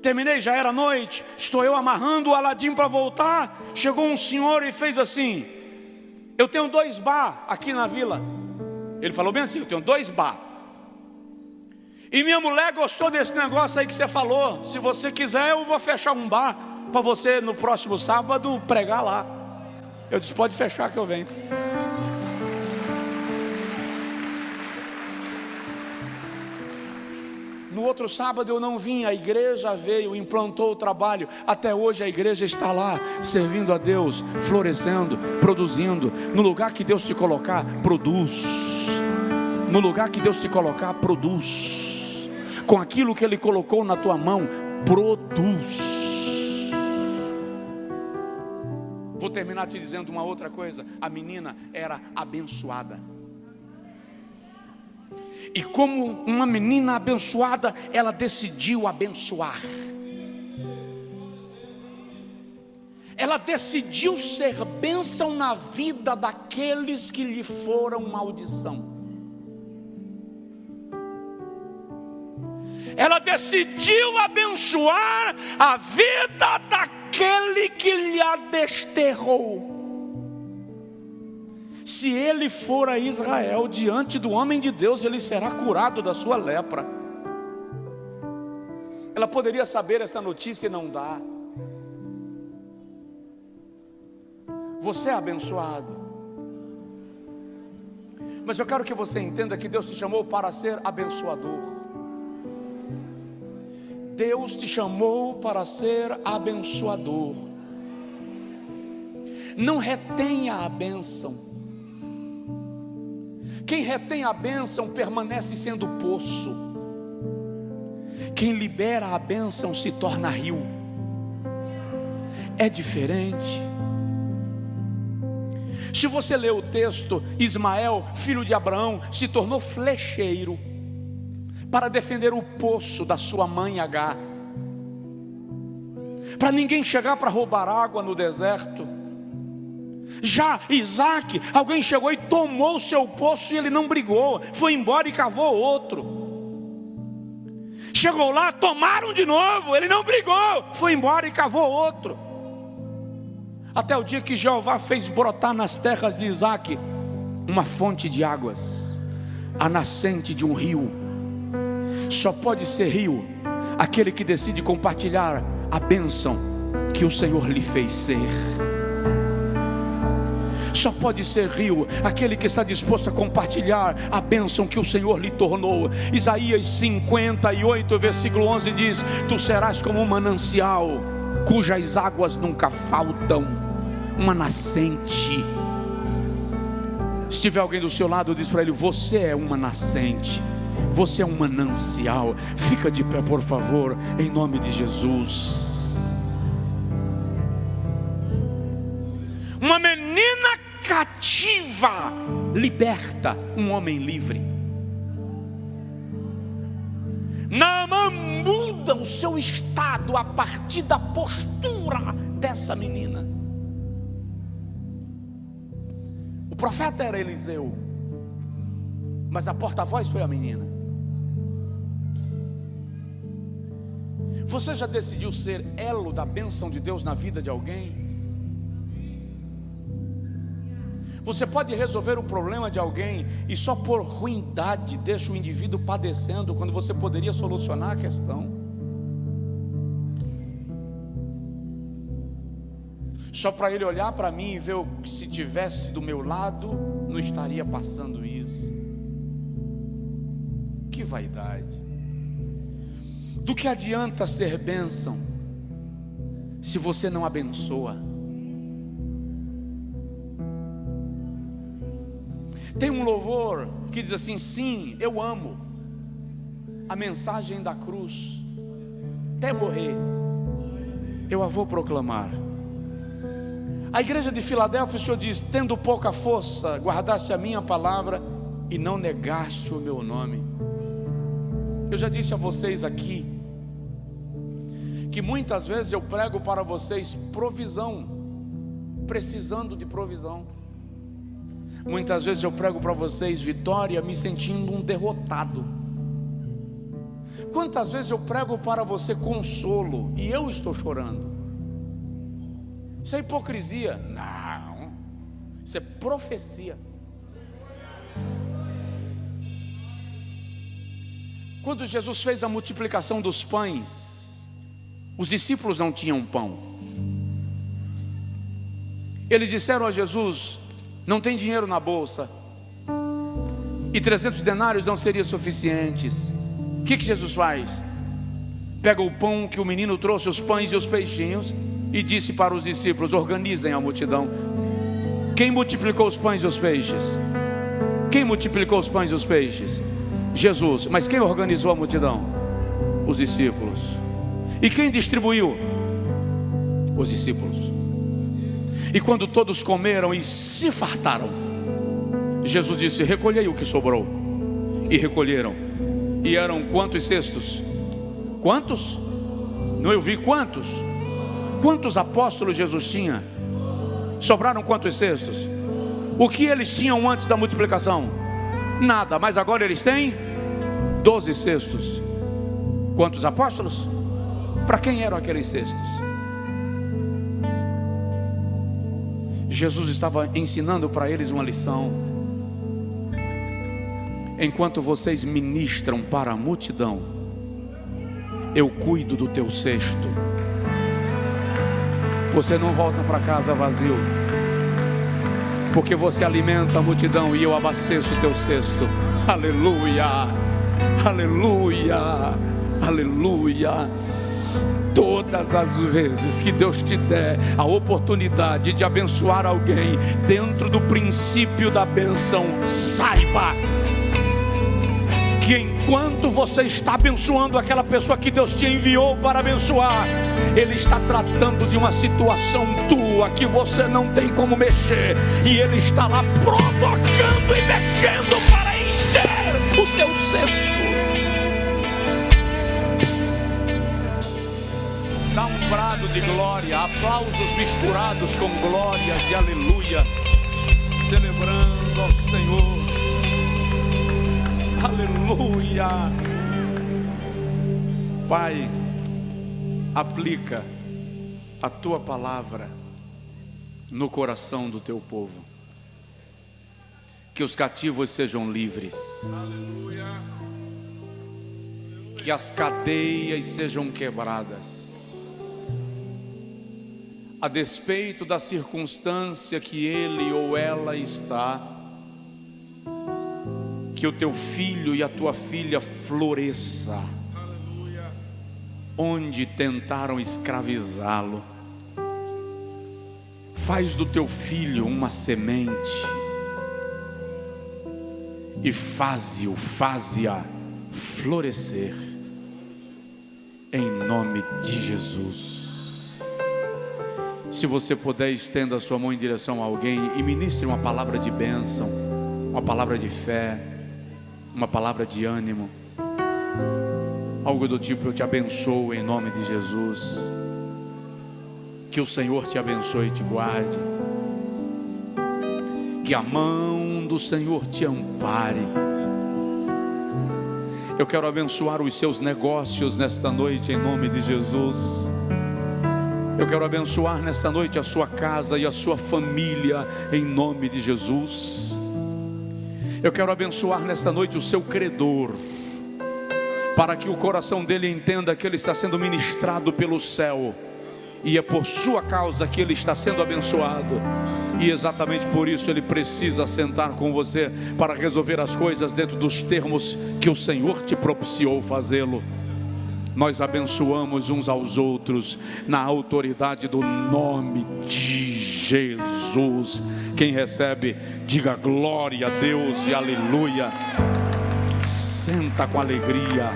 Terminei, já era noite. Estou eu amarrando o Aladim para voltar. Chegou um senhor e fez assim: eu tenho 2 bar aqui na vila. Ele falou bem assim: eu tenho 2 bar. E minha mulher gostou desse negócio aí que você falou. Se você quiser, eu vou fechar um bar para você no próximo sábado pregar lá. Eu disse: pode fechar que eu venho. No outro sábado eu não vim, a igreja veio, implantou o trabalho. Até hoje a igreja está lá, servindo a Deus, florescendo, produzindo. No lugar que Deus te colocar, produz. No lugar que Deus te colocar, produz. Com aquilo que Ele colocou na tua mão, produz. Vou terminar te dizendo uma outra coisa. A menina era abençoada. E como uma menina abençoada, ela decidiu abençoar. Ela decidiu ser bênção na vida daqueles que lhe foram maldição. Ela decidiu abençoar a vida daquele que lhe a desterrou. Se ele for a Israel diante do homem de Deus, ele será curado da sua lepra. Ela poderia saber essa notícia e não dá. Você é abençoado. Mas eu quero que você entenda que Deus te chamou para ser abençoador. Deus te chamou para ser abençoador. Não retenha a bênção. Quem retém a bênção permanece sendo poço. Quem libera a bênção se torna rio. É diferente. Se você ler o texto, Ismael, filho de Abraão, se tornou flecheiro para defender o poço da sua mãe Agar, para ninguém chegar para roubar água no deserto. Já Isaac, alguém chegou e tomou o seu poço e ele não brigou, foi embora e cavou outro. Chegou lá, tomaram de novo, ele não brigou, foi embora e cavou outro. Até o dia que Jeová fez brotar nas terras de Isaac uma fonte de águas, a nascente de um rio. Só pode ser rio aquele que decide compartilhar a bênção que o Senhor lhe fez ser. Só pode ser rio aquele que está disposto a compartilhar a bênção que o Senhor lhe tornou. Isaías 58, versículo 11 diz: tu serás como um manancial, cujas águas nunca faltam, uma nascente. Se tiver alguém do seu lado, diz para ele: você é uma nascente, você é um manancial. Fica de pé, por favor, em nome de Jesus. Uma menina cativa liberta um homem livre. Naamã muda o seu estado a partir da postura dessa menina. O profeta era Eliseu, mas a porta-voz foi a menina. Você já decidiu ser elo da bênção de Deus na vida de alguém? Você pode resolver o problema de alguém e só por ruindade deixa o indivíduo padecendo, quando você poderia solucionar a questão. Só para ele olhar para mim e ver que se tivesse do meu lado, não estaria passando isso. Que vaidade. Do que adianta ser bênção se você não abençoa? Tem um louvor que diz assim: sim, eu amo a mensagem da cruz. até morrer, eu a vou proclamar. A igreja de Filadélfia, o Senhor diz: tendo pouca força, guardaste a minha palavra e não negaste o meu nome. Eu já disse a vocês aqui que muitas vezes eu prego para vocês provisão, precisando de provisão. Muitas vezes eu prego para vocês vitória, me sentindo um derrotado. Quantas vezes eu prego para você consolo e eu estou chorando? Isso é hipocrisia? Não, isso é profecia. Quando Jesus fez a multiplicação dos pães, os discípulos não tinham pão. Eles disseram a Jesus: não tem dinheiro na bolsa, e 300 denários não seriam suficientes. O que Jesus faz? Pega o pão que o menino trouxe, os pães e os peixinhos, e disse para os discípulos: organizem a multidão. Quem multiplicou os pães e os peixes? Quem multiplicou os pães e os peixes? Jesus. Mas quem organizou a multidão? Os discípulos. E quem distribuiu? Os discípulos. E quando todos comeram e se fartaram, Jesus disse: recolhei o que sobrou. E recolheram. E eram quantos cestos? Quantos? Não eu vi quantos? Quantos apóstolos Jesus tinha? Sobraram quantos cestos? O que eles tinham antes da multiplicação? Nada, mas agora eles têm 12 cestos. Quantos apóstolos? Para quem eram aqueles cestos? Jesus estava ensinando para eles uma lição. Enquanto vocês ministram para a multidão, eu cuido do teu cesto. Você não volta para casa vazio, porque você alimenta a multidão e eu abasteço o teu cesto. Aleluia, aleluia, aleluia. Todas as vezes que Deus te der a oportunidade de abençoar alguém dentro do princípio da bênção, saiba que enquanto você está abençoando aquela pessoa que Deus te enviou para abençoar, Ele está tratando de uma situação tua que você não tem como mexer, e Ele está lá provocando e mexendo para encher o teu cesto. Dá um brado de glória, aplausos misturados com glórias e aleluia, celebrando ao Senhor. Aleluia. Pai, aplica a tua palavra no coração do teu povo, que os cativos sejam livres, que as cadeias sejam quebradas, a despeito da circunstância que ele ou ela está. Que o teu filho e a tua filha floresça onde tentaram escravizá-lo. Faz do teu filho uma semente e faze-a florescer em nome de Jesus. Se você puder, estenda a sua mão em direção a alguém e ministre uma palavra de bênção, uma palavra de fé, uma palavra de ânimo, algo do tipo: eu te abençoo em nome de Jesus. Que o Senhor te abençoe e te guarde, que a mão do Senhor te ampare. Eu quero abençoar os seus negócios nesta noite em nome de Jesus. Eu quero abençoar nesta noite a sua casa e a sua família em nome de Jesus. Eu quero abençoar nesta noite o seu credor, para que o coração dele entenda que ele está sendo ministrado pelo céu, e é por sua causa que ele está sendo abençoado, e exatamente por isso ele precisa sentar com você para resolver as coisas dentro dos termos que o Senhor te propiciou fazê-lo. Nós abençoamos uns aos outros na autoridade do nome de Jesus. Quem recebe, diga glória a Deus e aleluia. Senta com alegria.